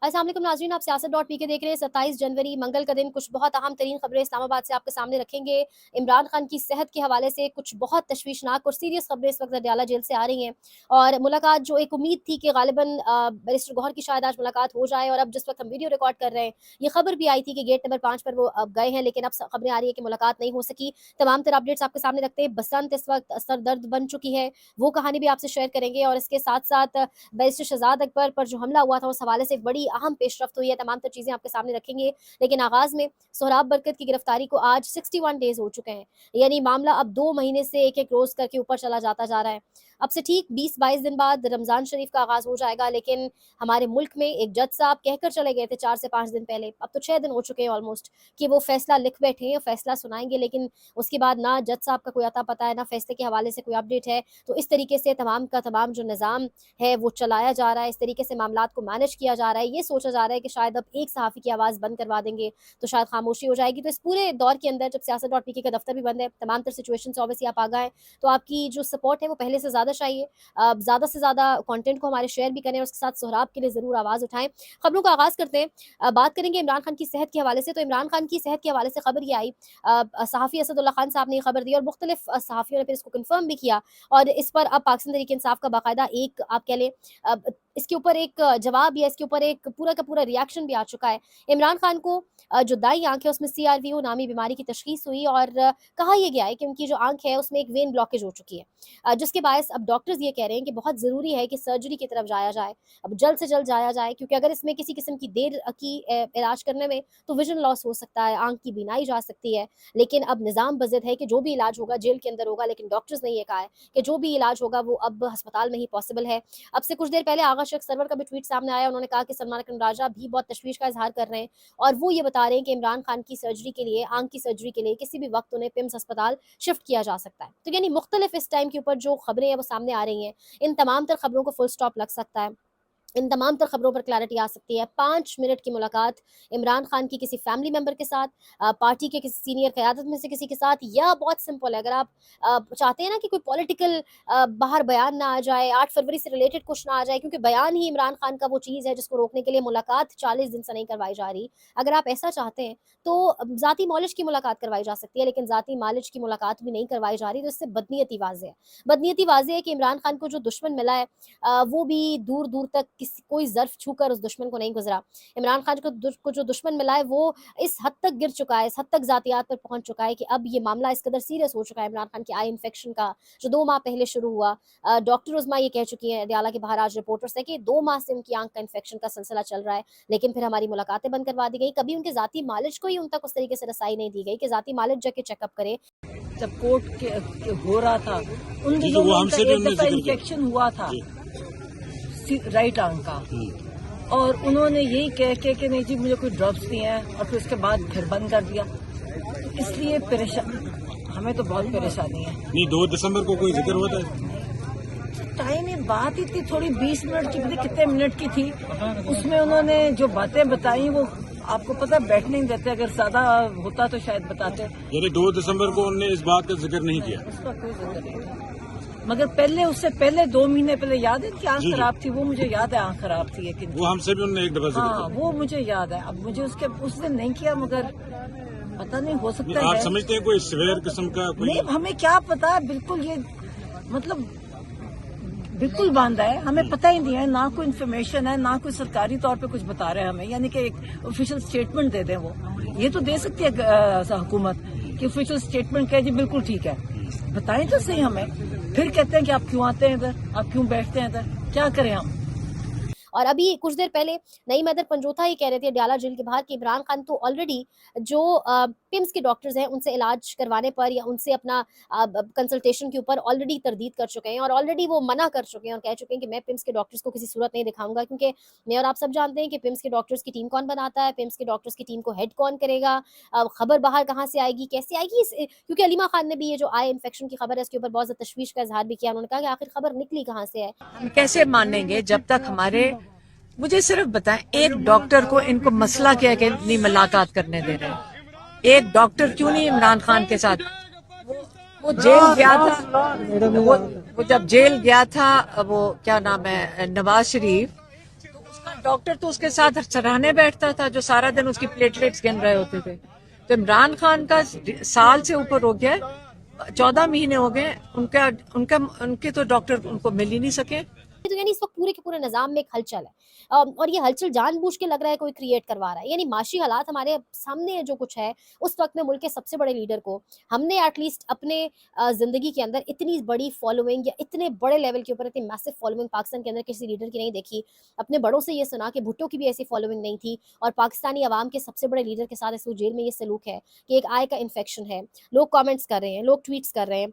अस्सलाम वालेकुम नाज़रीन, आप सियासत.पी के देख रहे हैं। 27 जनवरी मंगल का दिन कुछ बहुत अहम तरीन खबरें इस्लामाबाद से आपके सामने रखेंगे। इमरान खान की सेहत के हवाले से कुछ बहुत तशवीशनाक और सीरियस खबरें इस वक्त अडयाला जेल से आ रही हैं। और मुलाकात जो एक उम्मीद थी कि गालिबन बैरिस्टर गौहर की शायद आज मुलाकात हो जाए, और अब जिस वक्त हम वीडियो रिकॉर्ड कर रहे हैं, ये खबर भी आई थी कि गेट नंबर 5 पर वो अब गए हैं, लेकिन अब खबरें आ रही है कि मुलाकात नहीं हो सकी। तमाम तरह अपडेट्स आपके सामने रखते हैं। बसंत इस वक्त सरदर्द बन चुकी है, वो कहानी भी आपसे शेयर करेंगे। और इसके साथ साथ बैरिस्टर शहजाद अकबर पर जो हमला हुआ था, उस हवाले से एक बड़ी अहम पेशरफ्त हुई है। तमाम तर चीज़ें आपके सामने रखेंगे, लेकिन आगाज़ में सोहराब बरकत की गिरफ्तारी को आज 61 डेज हो चुके हैं। यानी मामला अब 2 महीने से एक-एक रोज़ करके ऊपर चला जाता जा रहा है। अब से ठीक 20-22 दिन बाद रमज़ान शरीफ का आगाज़ हो जाएगा, लेकिन हमारे मुल्क में एक जज साहब कहकर चले गए थे 4 से 5 दिन पहले, अब तो 6 दिन हो चुके हैं ऑलमोस्ट, कि वो फैसला लिख बैठे हैं, फैसला सुनाएँगे, लेकिन उसके बाद ना जज साहब का कोई अता-पता है, ना फैसले के हवाले से कोई अपडेट है। तो इस तरीके से तमाम का तमाम जो निज़ाम है वो चलाया जा रहा है, इस तरीके से मामलात को मैनेज किया जा रहा है। ये सोचा जा रहा है कि शायद अब एक सहाफ़ी की आवाज़ बंद करवा देंगे तो शायद खामोशी हो जाएगी। तो इस पूरे दौर के अंदर जब सियासत.पी का दफ्तर भी बंद है, तमाम तर सिचुएशन से ऑब्वियसली आप आगाह हैं, तो आपकी जो सपोर्ट है वो पहले से ज़्यादा चाहिए। ज़्यादा से ज़्यादा कंटेंट को हमारे शेयर भी करें और उसके साथ सोहराब के लिए ज़रूर आवाज़ उठाएँ। खबरों का आगाज़ करते हैं। बात करेंगे इमरान खान की सेहत के हवाले से। तो इमरान खान की सेहत के हवाले से खबर ये आई, सहाफ़ी असदुल्ला खान साहब ने ये खबर दी और मुख्तलिफ सहाफ़ियों ने फिर इसको कन्फर्म भी किया। और इस पर अब पाकिस्तान तहरीक इंसाफ का बाकायदा एक आप कह लें इसके ऊपर एक जवाब या इसके ऊपर एक पूरा का पूरा रिएक्शन भी आ चुका है। इमरान खान को जो दाई आँख है उसमें CRVO नामी बीमारी की तशख़ीस हुई, और कहा यह गया है कि उनकी जो आँख है उसमें एक वेन ब्लॉकेज हो चुकी है, जिसके बायस अब डॉक्टर्स ये कह रहे हैं कि बहुत ज़रूरी है कि सर्जरी की तरफ जाया जाए, अब जल्द से जल्द जाया जाए, क्योंकि अगर इसमें किसी किस्म की देर की इलाज करने में तो विज़न लॉस हो सकता है, आँख की बीनाई जा सकती है। लेकिन अब निज़ाम बज़िद है कि जो भी इलाज होगा जेल के अंदर होगा, लेकिन डॉक्टर्स ने ये कहा है कि जो भी इलाज होगा वो अब अस्पताल में ही पॉसिबल है। अब से कुछ देर पहले आगा शख्स सरवर का भी ट्वीट सामने आया। उन्होंने कहा कि सलमान अकरम राजा भी बहुत तशवीश का इज़हार कर रहे हैं, और वो ये बता रहे हैं कि इमरान खान की सर्जरी के लिए, आँख की सर्जरी के लिए किसी भी वक्त उन्हें पिम्स अस्पताल शिफ्ट किया जा सकता है। तो यानी मुख्तलिफ इस टाइम के ऊपर जो खबरें हैं वो सामने आ रही हैं, इन तमाम तर खबरों को फुल स्टॉप लग सकता है, इन तमाम तर खबरों पर क्लैरिटी आ सकती है। 5 मिनट की मुलाकात इमरान खान की किसी फैमिली मेंबर के साथ, पार्टी के किसी सीनियर क़यादत में से किसी के साथ, या बहुत सिंपल है, अगर आप चाहते हैं ना कि कोई पॉलिटिकल बाहर बयान ना आ जाए, 8 फरवरी से रिलेटेड कुछ ना आ जाए, क्योंकि बयान ही इमरान खान का वो चीज़ है जिसको रोकने के लिए मुलाकात 40 दिन से नहीं करवाई जा रही। अगर आप ऐसा चाहते हैं तो ज़ाती मालिश की मुलाकात करवाई जा सकती है, लेकिन ज़ाती मालिश की मुलाकात भी नहीं करवाई जा रही, तो इससे बदनीयती वाज़ेह है। बदनीयती वाज़ेह है कि इमरान खान को जो दुश्मन मिला है, वो भी दूर-दूर तक कोई ज़र्फ़ छूकर उस दुश्मन को नहीं गुज़रा। इमरान खान को जो दुश्मन मिला है वो इस हद तक गिर चुका है, इस हद तक ज़ातियात पर पहुँच चुका है कि अब ये मामला इस कदर सीरियस हो चुका है इमरान खान के आई इन्फेक्शन का, जो 2 माह पहले शुरू हुआ। डॉक्टर उज़मा ये कह चुकी हैं अडयाला के बाहर आज रिपोर्टर्स से कि 2 माह से उनकी आँख का इन्फेक्शन का सिलसिला चल रहा है, लेकिन फिर हमारी मुलाकातें बंद करवा दी गई। कभी उनके ज़ाती मालिज को ही उन तक उस तरीके से रसाई नहीं दी गई कि ज़ाती मालिज जाके चेकअप करे। जब कोर्ट के हो रहा था उन दिनों में उनका एक दफा इन्फेक्शन हुआ था राइट आंख का, और उन्होंने यही कह के कि नहीं जी मुझे कोई ड्रॉप्स दिए हैं, और फिर उसके बाद फिर बंद कर दिया। इसलिए हमें तो बहुत परेशानी है। नहीं, 2 दिसंबर को कोई जिक्र हुआ था? टाइम ये बात ही थी थोड़ी 20 मिनट की, पता कितने मिनट की थी, उसमें उन्होंने जो बातें बताई वो आपको पता बैठ नहीं देते, अगर ज्यादा होता तो शायद बताते। यानी 2 दिसंबर को उन्होंने इस बात का जिक्र नहीं किया? उसका कोई जिक्र नहीं था, मगर पहले उससे पहले 2 महीने पहले याद है कि आँख खराब थी, वो मुझे याद है आँख खराब थी, लेकिन वो हमसे भी उन्होंने एक दफा जिक्र किया। वो मुझे याद है। अब मुझे उस दिन नहीं किया, मगर पता नहीं हो सकता है। आप समझते हैं कोई सीवियर किस्म का कोई? नहीं, हमें क्या पता, बिल्कुल ये मतलब बिल्कुल बांधा है, हमें पता ही नहीं है, ना कोई इन्फॉर्मेशन है, ना कोई सरकारी तौर पे कुछ बता रहे हैं हमें, यानी कि एक ऑफिशियल स्टेटमेंट दे दें। वो ये तो दे सकती है हुकूमत कि ऑफिशियल स्टेटमेंट कहे जी बिल्कुल ठीक है, बताएं तो सही हमें। फिर कहते हैं कि आप क्यों आते हैं इधर, आप क्यों बैठते हैं इधर, क्या करें हम। और अभी कुछ देर पहले नईम हैदर पंजोथा ही कह रहे थे अडयाला जेल के बाहर कि इमरान खान तो ऑलरेडी जो पिम्स के डॉक्टर्स हैं उनसे इलाज करवाने पर या उनसे अपना कंसल्टेशन के ऊपर ऑलरेडी तरदीद कर चुके हैं, और ऑलरेडी वो मना कर चुके हैं और कह चुके हैं कि मैं पिम्स के डॉक्टर्स को किसी सूरत नहीं दिखाऊंगा, क्योंकि मैं और आप सब जानते हैं कि पिम्स के डॉक्टर्स की टीम कौन बनाता है, पिम्स के डॉक्टर्स की टीम को हेड कौन करेगा, खबर बाहर कहाँ से आएगी, कैसे आएगी। क्योंकि अलीमा खान ने भी ये जो आई इन्फेक्शन की खबर है इसके ऊपर बहुत ज़्यादा तशवीश का इजहार भी किया। उन्होंने कहा कि आखिर खबर निकली कहाँ से है। हम कैसे मानेंगे जब तक हमारे, मुझे सिर्फ बताएं एक डॉक्टर को इनको मसला क्या है कि नहीं मुलाकात करने दे रहे हैं? एक डॉक्टर क्यों नहीं इमरान खान के साथ? वो जेल गया था, वो जब जेल गया था, वो क्या नाम है, नवाज शरीफ, तो उसका डॉक्टर तो उसके साथ सराहने बैठता था जो सारा दिन उसकी प्लेटलेट्स गिन रहे होते थे। तो इमरान खान का साल से ऊपर हो गया, 14 महीने हो गए, उनका उनका उनके तो डॉक्टर उनको मिल ही नहीं सके। तो यानी इस वक्त पूरे के पूरे निजाम में एक हलचल है, और ये हलचल जानबूझ के लग रहा है कोई क्रिएट करवा रहा है। यानी माशी हालात हमारे सामने जो कुछ है, उस वक्त में मुल्क के सबसे बड़े लीडर को हमने एटलीस्ट अपने जिंदगी के अंदर इतनी बड़ी फॉलोइंग या इतने बड़े लेवल के ऊपर इतनी मैसिव फॉलोइंग पाकिस्तान के अंदर किसी लीडर की नहीं देखी। अपने बड़ों से ये सुना कि भुट्टो की भी ऐसी फॉलोइंग नहीं थी, और पाकिस्तानी अवाम के सबसे बड़े लीडर के साथ इस जेल में ये सलूक है कि एक आय का इन्फेक्शन है। लोग कॉमेंट्स कर रहे हैं, लोग ट्वीट्स कर रहे हैं।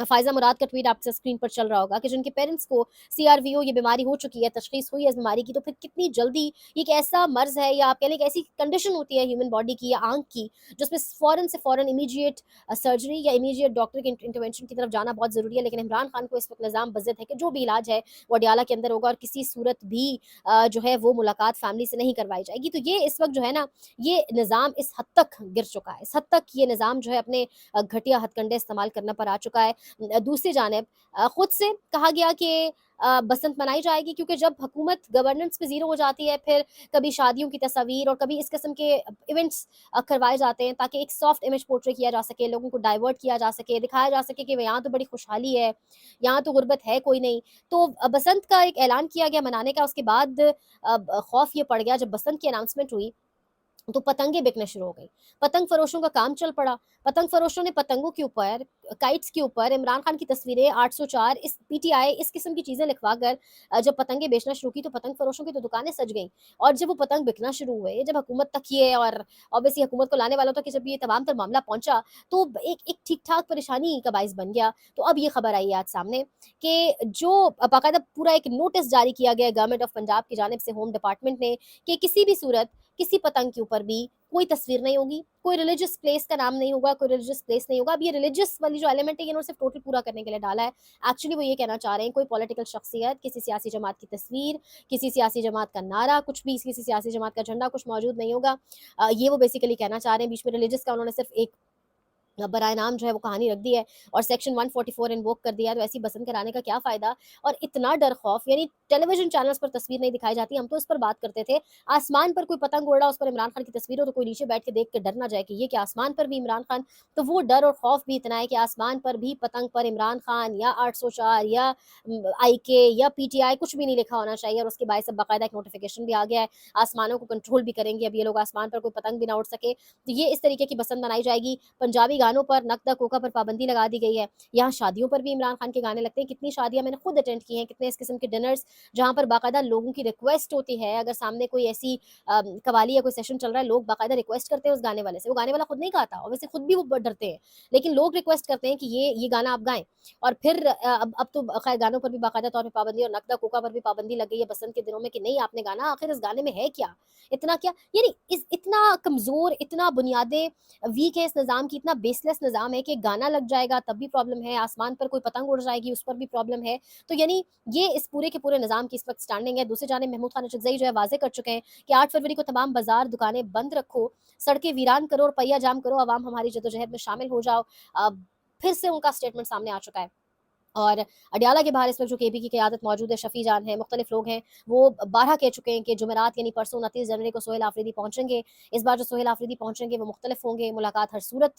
फायजा मुराद का ट्वीट आपके स्क्रीन पर चल रहा होगा कि जिनके पेरेंट्स को सीआरवीओ ये बीमारी हो चुकी है, तशखीस हुई है इस बीमारी की, तो फिर कितनी जल्दी ये एक ऐसा मर्ज है या आप कह लें एक ऐसी कंडीशन होती है ह्यूमन बॉडी की या आंख की, जिसमें फौरन से फौरन इमीडिएट सर्जरी या इमीडिएट डॉक्टर के इंटरवेंशन की तरफ जाना बहुत जरूरी है। लेकिन इमरान खान को इस वक्त निजाम बज़द है कि जो भी इलाज है वो अडियाला के अंदर होगा, और किसी सूरत भी जो है वो मुलाकात फैमिली से नहीं करवाई जाएगी। तो ये इस वक्त जो है ना, ये निज़ाम इस हद तक गिर चुका है, इस हद तक ये निज़ाम जो है अपने घटिया हथकंडे इस्तेमाल करने पर आ चुका है। दूसरी जानिब खुद से कहा गया कि बसंत मनाई जाएगी, क्योंकि जब हुकूमत गवर्नेंस पे जीरो हो जाती है, फिर कभी शादियों की तस्वीर और कभी इस किस्म के इवेंट्स करवाए जाते हैं ताकि एक सॉफ्ट इमेज पोर्ट्रे किया जा सके, लोगों को डाइवर्ट किया जा सके, दिखाया जा सके कि यहाँ तो बड़ी खुशहाली है, यहाँ तो गुर्बत है कोई नहीं। तो बसंत का एक ऐलान किया गया मनाने का, उसके बाद खौफ ये पड़ गया जब बसंत की अनाउंसमेंट हुई तो पतंगे बिकना शुरू हो गई। पतंग फरोशों का काम चल पड़ा। पतंग फरोशों ने पतंगों के ऊपर, काइट्स के ऊपर इमरान खान की तस्वीरें 804 इस पीटीआई इस किस्म की चीजें लिखवा कर जब पतंगे बेचना शुरू की, तो पतंग फरोशों की तो दुकानें सज गई। और जब वो पतंग बिकना शुरू हुए, जब हुकूमत तक ये और ऑब्वियसली हुकूमत को लाने वालों तक जब ये तमाम तर मामला पहुंचा, तो एक एक ठीक ठाक परेशानी का बाइस बन गया। तो अब ये खबर आई है आज सामने कि जो बाकायदा पूरा एक नोटिस जारी किया गया गवर्नमेंट ऑफ पंजाब की जानिब से, होम डिपार्टमेंट ने, कि किसी भी सूरत किसी पतंग के ऊपर भी कोई तस्वीर नहीं होगी, कोई रिलीजियस प्लेस का नाम नहीं होगा, कोई रिलीजियस प्लेस नहीं होगा। अब ये रिलीजियस वाली जो एलिमेंट है ये इन्होंने सिर्फ टोटल पूरा करने के लिए डाला है। एक्चुअली वो ये कहना चाह रहे हैं कोई पॉलिटिकल शख्सियत, किसी सियासी जमात की तस्वीर, किसी सियासी जमात का नारा, कुछ भी किसी सियासी जमात का झंडा कुछ मौजूद नहीं होगा। ये वो बेसिकली कहना चाह रहे हैं। बीच में रिलीजियस का उन्होंने सिर्फ एक बराए नाम जो है वो कहानी रख दी है और सेक्शन 144 इन्वोक कर दिया। तो ऐसी बसंत कराने का क्या फायदा? और इतना डर खौफ, यानी टेलीविजन चैनल्स पर तस्वीर नहीं दिखाई जाती। हम तो इस पर बात करते थे, आसमान पर कोई पतंग उड़ रहा, उस पर इमरान खान की तस्वीर हो तो कोई नीचे बैठ के देख के डर ना जाए कि ये क्या आसमान पर भी इमरान खान। तो वो डर और खौफ भी इतना है कि आसमान पर भी पतंग पर इमरान खान या 804 या IK या PTI कुछ भी नहीं लिखा होना चाहिए। और उसके बाद से बाकायदा एक नोटिफिकेशन भी आ गया है, आसमानों को कंट्रोल भी करेंगे अब ये लोग, आसमान पर कोई पतंग भी ना उड़ सके। तो ये इस तरीके की बसंत मनाई जाएगी। पंजाबी गानों पर, नकदा कोका पर पाबंदी लगा दी गई है। यहाँ शादियों पर भी इमरान खान के गाने लगते हैं। कितनी शादियां मैंने खुद अटेंड की हैं, कितने इस किस्म के डिनर्स जहाँ पर बाकायदा लोगों की रिक्वेस्ट होती है, अगर सामने कोई ऐसी कवाली या कोई सेशन चल रहा है, लोग बाकायदा रिक्वेस्ट करते हैं उस गाने वाले से। वो गाने वाला खुद नहीं गाता, ऑब्वियसली खुद भी वो डरते हैं, लेकिन लोग रिक्वेस्ट करते हैं कि ये गाना आप गाएं। और फिर अब तो खैर गानों पर भी बाकायदा तौर पर पाबंदी, और नकदा कोका पर भी पाबंदी लग गई है बसंत के दिनों में कि नहीं आपने गाना। आखिर इस गाने में है क्या, इतना क्या, यानी इतना कमजोर, इतना बुनियादें वीक है इस निज़ाम की, इतना बेसलेस निज़ाम है कि गाना लग जाएगा तब भी प्रॉब्लम है, आसमान पर कोई पतंग उड़ जाएगी उस पर भी प्रॉब्लम है। तो यानी ये इस पूरे के पूरे निज़ाम की इस वक्त स्टैंडिंग है। दूसरे जाने महमूद खान अशरफजई जो है वाजे कर चुके हैं कि 8 फरवरी को तमाम बाजार दुकानें बंद रखो, सड़कें वीरान करो और पहिया जाम करो, आवाम हमारी जदोजहद में शामिल हो जाओ। फिर से उनका स्टेटमेंट सामने आ चुका है। और अडियाला के बाहर इस वक्त जो केपी की क़यादत मौजूद है, शफी जान है, मुख्तलिफ लोग हैं, वो 12 कह चुके हैं कि जुमेरात यानी परसों 29 जनवरी को सोहेल आफरीदी पहुंचेंगे। इस बार जो सोहेल आफरीदी पहुंचेंगे वो मुख्तलिफ होंगे, मुलाकात हर सूरत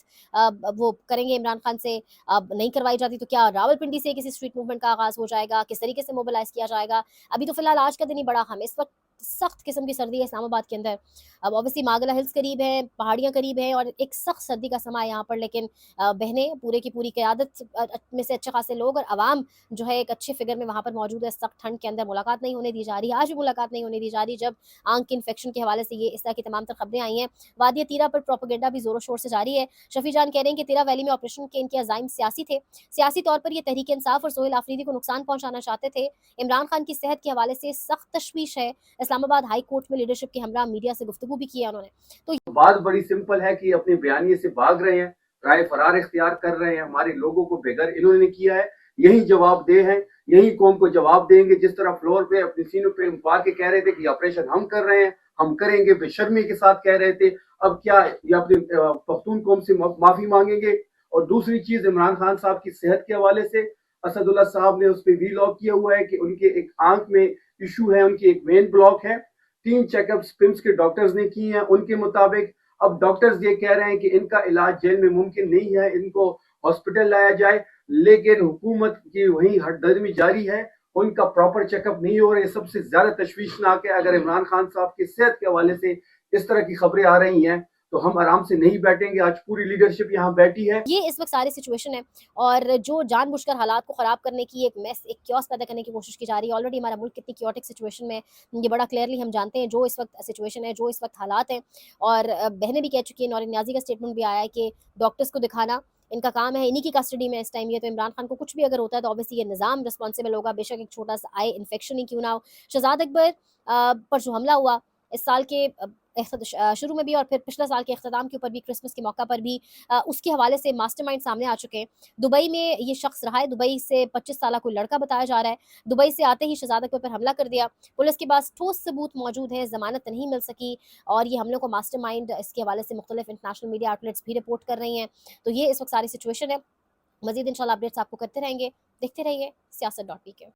वो करेंगे इमरान खान से। अब नहीं करवाई जाती तो क्या रावलपिंडी से किसी स्ट्रीट मूवमेंट का आगाज़ हो जाएगा, किस तरीके से मोबिलाइज किया जाएगा? अभी तो फिलहाल आज का दिन ही बड़ा अहम है। इस वक्त सख्त किस्म की सर्दी है इस्लामाबाद के अंदर। अब ऑब्वियसली मागला हिल्स करीब है, पहाड़ियाँ करीब हैं और एक सख्त सर्दी का समय है यहाँ पर, लेकिन बहनें पूरे की पूरी क़यादत में से अच्छे खासे लोग और आवाम जो है एक अच्छे फिगर में वहाँ पर मौजूद है। सख्त ठंड के अंदर मुलाकात नहीं होने दी जा रही, आज भी मुलाकात नहीं होने दी जा रही, जब आंख के इन्फेक्शन के हवाले से ये इस तरह की तमाम तर खबरें आई हैं। वादिया तीरा पर प्रोपेगेंडा भी जोरों शोर से जारी है। शफी जान कह रहे हैं कि तीरा वैली में ऑपरेशन के इनके अज़ाइम सियासी थे, सियासी तौर पर ये तहरीक इंसाफ और सोहेल आफरीदी को नुकसान पहुंचाना चाहते थे। इमरान खान की सेहत के हवाले से सख्त तशवीश है। इस्लामाबाद हाई कोर्ट में लीडरशिप के हमरा मीडिया से गुफ्तगू भी किया उन्होंने। तो बात बड़ी सिंपल है कि अपने बयानिए से भाग रहे हैं, राय फरार इख्तियार कर रहे हैं, हमारे लोगों को बेघर इन्होंने किया है। यही जवाब दे हैं, यही कौम को जवाब देंगे। जिस तरह फ्लोर पे अपने सीनों पे पा के कह रहे थे कि ऑपरेशन हम कर रहे हैं, हम करेंगे, बेशर्मी के साथ कह रहे थे, अब क्या ये अपनी पख्तून कौम से माफी मांगेंगे? और दूसरी चीज, इमरान खान साहब की सेहत के हवाले से असदुल्ला साहब ने उस पर वीलॉग किया हुआ है कि उनके एक आंख में इशू है, उनकी एक वेन ब्लॉक है। 3 चेकअप्स पिम्स के डॉक्टर्स ने किए हैं उनके मुताबिक। अब डॉक्टर्स ये कह रहे हैं कि इनका इलाज जेल में मुमकिन नहीं है, इनको हॉस्पिटल लाया जाए, लेकिन हुकूमत की वही हटदर्मी जारी है, उनका प्रॉपर चेकअप नहीं हो रहा है। सबसे ज्यादा तशवीशनाक है, अगर इमरान खान साहब की सेहत के हवाले से इस तरह की खबरें आ रही हैं तो हम आराम से नहीं बैठेंगे। आज पूरी लीडरशिप यहाँ बैठी है। ये इस वक्त सारी सिचुएशन है और जो जानबूझकर हालात को ख़राब करने की एक मेस, एक क्योस पैदा करने की कोशिश की जा रही है। ऑलरेडी हमारा मुल्क कितनी क्योटिक सिचुएशन में है, ये बड़ा क्लियरली हम जानते हैं। जो इस वक्त सिचुएशन है, जो इस वक्त हालात हैं, और बहनें भी कह चुकी हैं, नौरीन न्याज़ी का स्टेटमेंट भी आया है कि डॉक्टर्स को दिखाना इनका काम है, इन्हीं की कस्टडी में इस टाइम ये। तो इमरान खान को कुछ भी अगर होता है तो ऑब्वियसली ये निज़ाम रिस्पॉन्सिबल होगा, बेशक एक छोटा सा आई इन्फेक्शन ही क्यों ना हो। शहजाद अकबर पर जो हमला हुआ इस साल के शुरू में भी और फिर पिछले साल के अख्ताम के ऊपर भी, क्रिसमस के मौका पर भी, उसके हवाले से मास्टरमाइंड सामने आ चुके हैं। दुबई में ये शख्स रहा है, दुबई से 25 साल कोई लड़का बताया जा रहा है। दुबई से आते ही शहजाद अकबर पर हमला कर दिया। पुलिस के पास ठोस सबूत मौजूद है, जमानत नहीं मिल सकी और ये हमलों को मास्टरमाइंड इसके हवाले से मुख्तलिफ इंटरनेशनल मीडिया आउटलेट्स भी रिपोर्ट कर रही हैं। तो ये इस वक्त सारी सिचुएशन है। मजीद इंशाल्लाह अपडेट्स आपको करते रहेंगे। देखते रहिए Siyasat.pk।